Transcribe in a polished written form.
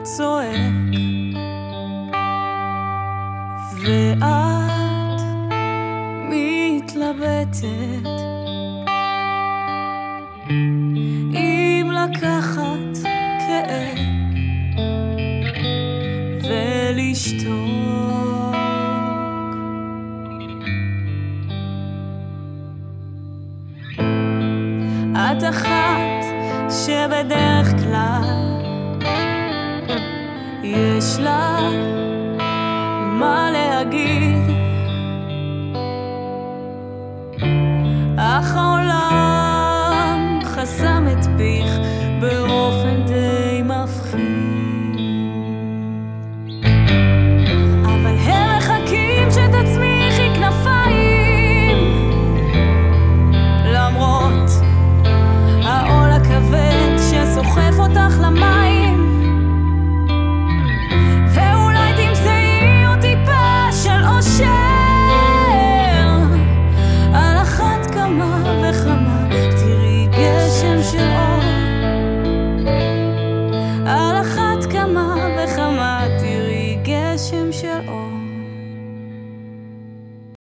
צועק ואת מתלבטת אם לקחת כאב ולשתוק. את אחת שבדרך כלל יש לה מה להגיד, אך העולם חסם את פיך באופן די מפחיד. אבל הם מחכים שתצמיחי כנפיים, למרות העול הכבד שסוחף אותך למים.